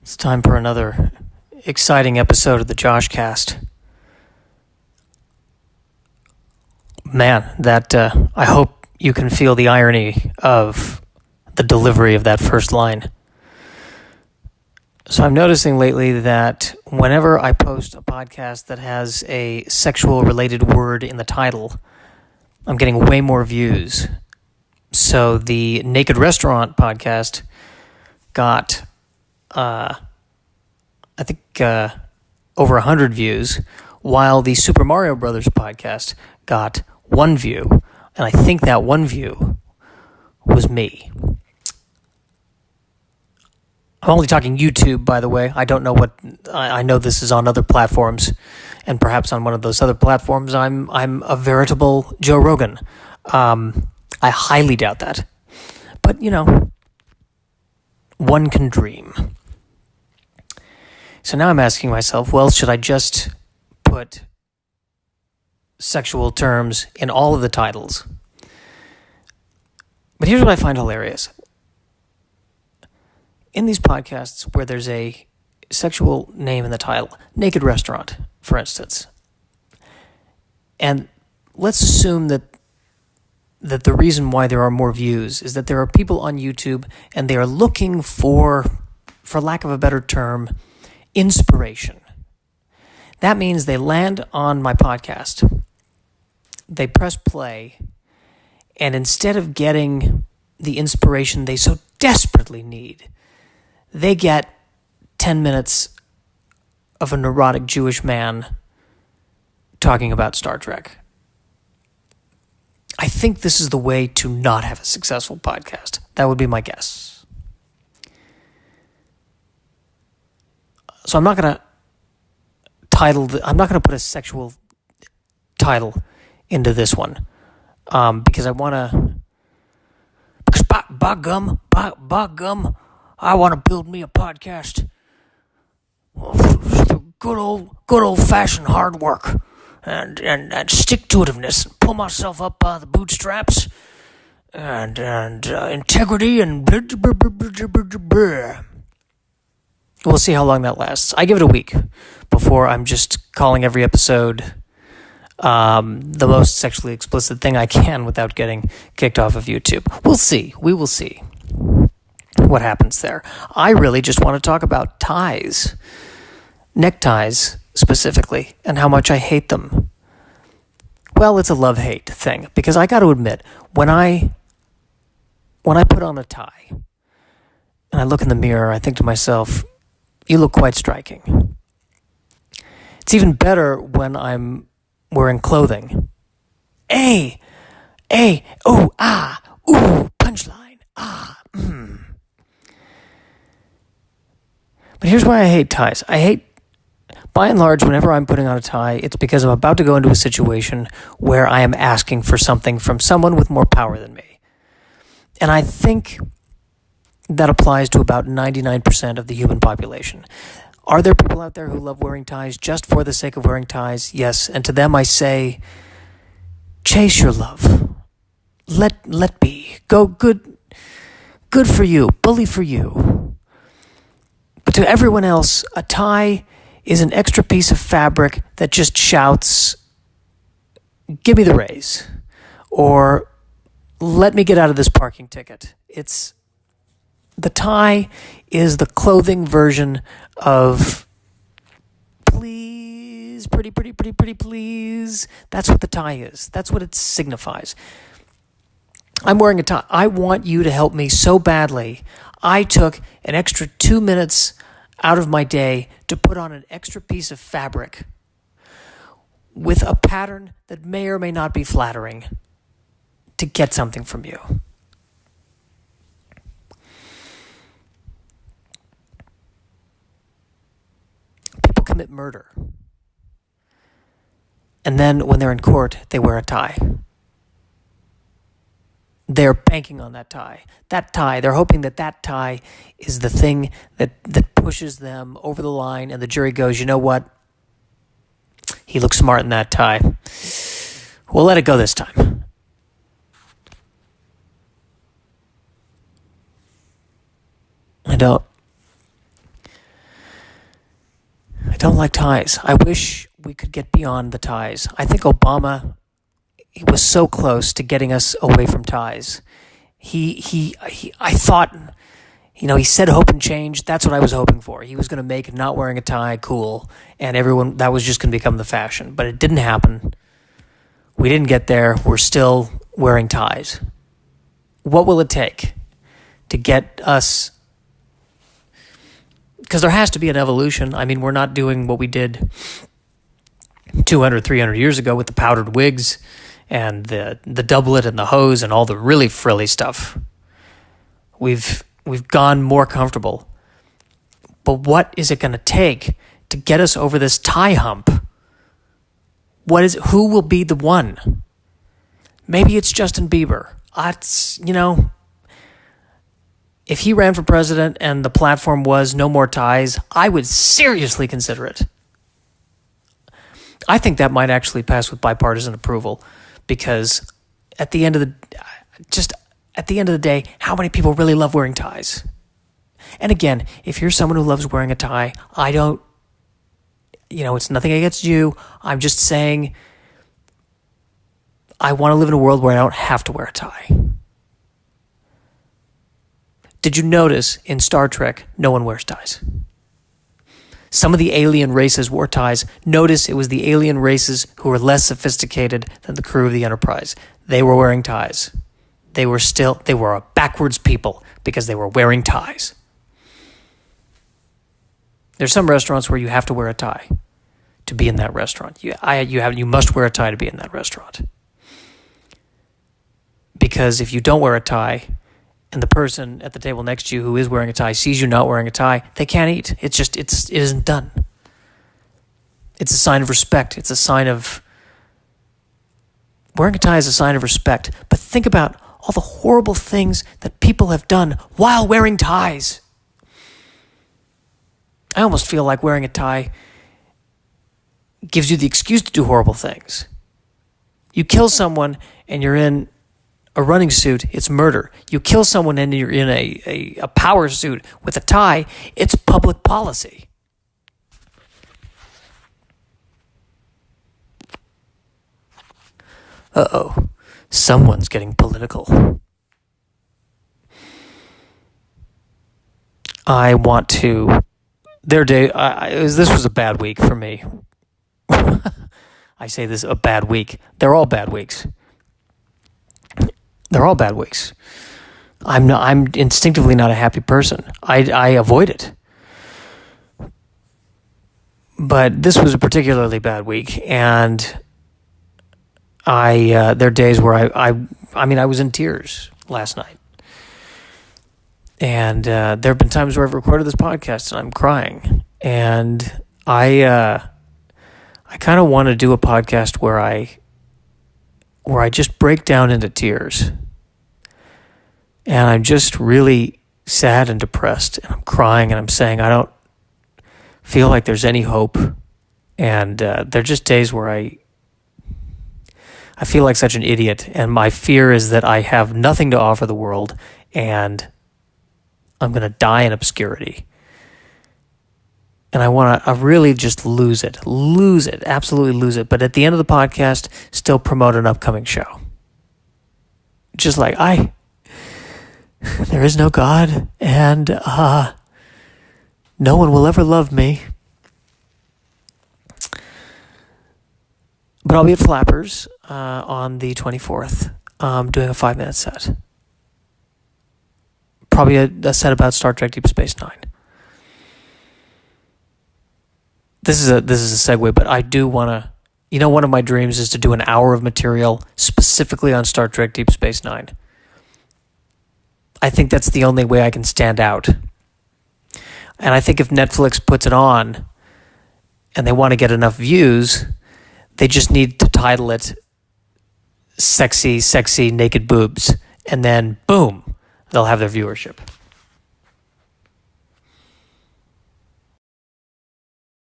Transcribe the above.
It's time for another exciting episode of the JoshCast. Man, I hope you can feel the irony of the delivery of that first line. So I'm noticing lately that whenever I post a podcast that has a sexual-related word in the title, I'm getting way more views. So the Naked Restaurant podcast got over 100 views, while the Super Mario Brothers podcast got 1 view, and I think that 1 view was me. I'm only talking YouTube, by the way. I don't know I know this is on other platforms, and perhaps on one of those other platforms I'm a veritable Joe Rogan. I highly doubt that. But, one can dream. So now I'm asking myself, well, should I just put sexual terms in all of the titles? But here's what I find hilarious. In these podcasts where there's a sexual name in the title, Naked Restaurant, for instance, and let's assume that the reason why there are more views is that there are people on YouTube and they are looking for lack of a better term, inspiration. That means they land on my podcast, they press play, and instead of getting the inspiration they so desperately need, they get 10 minutes of a neurotic Jewish man talking about Star Trek. I think this is the way to not have a successful podcast. That would be my guess. So I'm not going to put a sexual title into this one, because I want to. Because by gum, I want to build me a podcast. Good old fashioned hard work and stick-to-itiveness, and pull myself up by the bootstraps, and integrity and. We'll see how long that lasts. I give it a week before I'm just calling every episode the most sexually explicit thing I can without getting kicked off of YouTube. We'll see. We will see what happens there. I really just want to talk about ties, neckties specifically, and how much I hate them. Well, it's a love-hate thing, because I got to admit, when I put on a tie and I look in the mirror, I think to myself, you look quite striking. It's even better when I'm wearing clothing. Ooh, punchline, But here's why I hate ties. By and large, whenever I'm putting on a tie, it's because I'm about to go into a situation where I am asking for something from someone with more power than me. And I think that applies to about 99% of the human population. Are there people out there who love wearing ties just for the sake of wearing ties? Yes. And to them I say, chase your love. Let be. Go good for you. Bully for you. But to everyone else, a tie is an extra piece of fabric that just shouts, give me the raise, or let me get out of this parking ticket. The tie is the clothing version of please, pretty, please. That's what the tie is. That's what it signifies. I'm wearing a tie. I want you to help me so badly. I took an extra 2 minutes out of my day to put on an extra piece of fabric with a pattern that may or may not be flattering to get something from you. People commit murder, and then when they're in court, they wear a tie. They're banking on that tie. That tie, they're hoping that tie is the thing that pushes them over the line, and the jury goes, you know what? He looks smart in that tie. We'll let it go this time. I don't. don't like ties. I wish we could get beyond the ties. I think Obama, he was so close to getting us away from ties. I thought, he said hope and change. That's what I was hoping for. He was going to make not wearing a tie cool, and everyone, that was just going to become the fashion. But it didn't happen. We didn't get there. We're still wearing ties. What will it take to get us? Because there has to be an evolution. I mean, we're not doing what we did 200, 300 years ago with the powdered wigs and the doublet and the hose and all the really frilly stuff. We've gone more comfortable. But what is it going to take to get us over this tie hump? Who will be the one? Maybe it's Justin Bieber. If he ran for president and the platform was no more ties, I would seriously consider it. I think that might actually pass with bipartisan approval, because at the end of the day, how many people really love wearing ties? And again, if you're someone who loves wearing a tie, it's nothing against you. I'm just saying I want to live in a world where I don't have to wear a tie. Did you notice in Star Trek, no one wears ties? Some of the alien races wore ties. Notice it was the alien races who were less sophisticated than the crew of the Enterprise. They were wearing ties. They were a backwards people because they were wearing ties. There's some restaurants where you have to wear a tie to be in that restaurant. You must wear a tie to be in that restaurant. Because if you don't wear a tie, and the person at the table next to you who is wearing a tie sees you not wearing a tie, they can't eat. It isn't done. It's a sign of respect. Wearing a tie is a sign of respect. But think about all the horrible things that people have done while wearing ties. I almost feel like wearing a tie gives you the excuse to do horrible things. You kill someone and you're in a running suit, it's murder. You kill someone and you're in a power suit with a tie, it's public policy. Uh-oh, someone's getting political. This was a bad week for me. I say this, a bad week. They're all bad weeks. I'm instinctively not a happy person. I avoid it. But this was a particularly bad week, and there are days where I was in tears last night. And there have been times where I've recorded this podcast and I'm crying. And I kind of want to do a podcast where I just break down into tears. And I'm just really sad and depressed, and I'm crying, and I'm saying I don't feel like there's any hope. And they're just days where I feel like such an idiot, and my fear is that I have nothing to offer the world, and I'm going to die in obscurity. And I want to really just lose it, absolutely lose it. But at the end of the podcast, still promote an upcoming show. Just like, there is no God, and no one will ever love me. But I'll be at Flappers on the 24th, doing a 5-minute set. Probably a set about Star Trek Deep Space Nine. This is a segue, but I do want to, one of my dreams is to do an hour of material specifically on Star Trek Deep Space Nine. I think that's the only way I can stand out. And I think if Netflix puts it on and they want to get enough views, they just need to title it Sexy, Naked Boobs. And then, boom, they'll have their viewership.